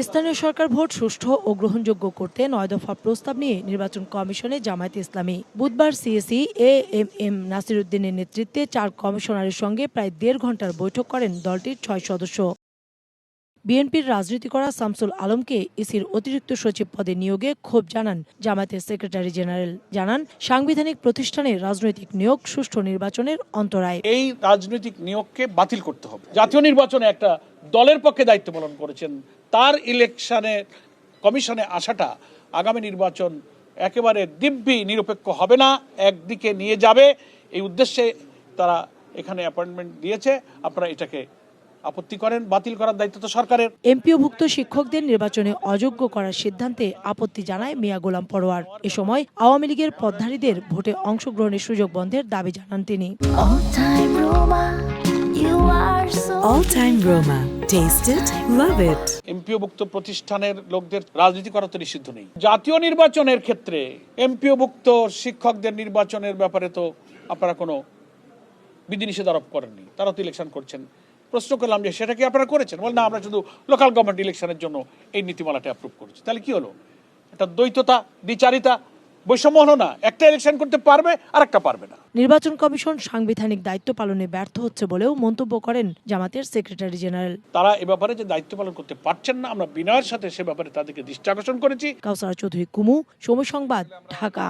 স্থানীয় সরকার ভোট সুষ্ঠু ও গ্রহণযোগ্য করতে 9 দফা প্রস্তাব নিয়ে নির্বাচন কমিশনে জামায়াতে ইসলামী বুধবার সিএসি এএমএম নাসিরউদ্দিনের নেতৃত্বে 4 কমিশনারের সঙ্গে প্রায় 1.5 ঘণ্টার বৈঠক করেন দলটির 6 সদস্য। বিএনপির রাজনীতি করা শামসুল আলমকে ইসির অতিরিক্ত সচিব পদে নিয়োগে ক্ষোভ জানান জামায়াতের সেক্রেটারি জেনারেল। জানান, সাংবিধানিক প্রতিষ্ঠানে রাজনৈতিক নিয়োগ সুষ্ঠু নির্বাচনের অন্তরায়। এই রাজনৈতিক নিয়োগকে বাতিল করতে হবে। জাতীয় নির্বাচনে একটা দলের পক্ষে দায়িত্ব পালন করেছেন, তার ইলেকশনে কমিশনে আসাটা আগামী নির্বাচন একেবারে দিব্যি নিরপেক্ষ হবে না, একদিকে নিয়ে যাবে। এই উদ্দেশ্যে তারা এখানে অ্যাপয়েন্টমেন্ট দিয়েছে। আপনারা এটাকে আপত্তি করেন, বাতিল করার দায়িত্ব তো সরকারের। এমপিওভুক্ত শিক্ষকদের নির্বাচনে অযোগ্য করার সিদ্ধান্তে আপত্তি জানায় মিয়া গোলাম পরোয়ার। এ সময় আওয়ামী লীগের পদধারীদের ভোটে অংশগ্রহণের সুযোগ বন্ধের দাবি জানান তিনি। এমপিওভুক্ত প্রতিষ্ঠানের লোকদের রাজনীতি করা তো নিষিদ্ধ নেই। জাতীয় নির্বাচনের ক্ষেত্রে এমপিওভুক্ত শিক্ষকদের নির্বাচনের ব্যাপারে তো আপনারা কোনো বিধিনিষেধ আরোপ করেননি, তারা তো ইলেকশন করছেন। প্রশ্ন করলাম যে সেটা কি আপনারা করেছেন? বল না, আমরা শুধু লোকাল গভর্নমেন্ট ইলেকশনের জন্য এই নীতিমালাটা অ্যাপ্রুভ করেছি। তাহলে কি হলো? এটা দ্বৈততা, দ্বিচারিতা, বৈষম্য হলো না? একটা ইলেকশন করতে পারবে আর একটা পারবে না। নির্বাচন কমিশন সাংবিধানিক দায়িত্ব পালনে ব্যর্থ হচ্ছে বলেও মন্তব্য করেন জামাতের সেক্রেটারি জেনারেল। তারা এ ব্যাপারে যে দায়িত্ব পালন করতে পারছেন না, আমরা বিনয়ের সাথে সে ব্যাপারে তাদেরকে দৃষ্টি আকর্ষণ করেছি। কাউসারা চৌধুরী কুমু, সময় সংবাদ, ঢাকা।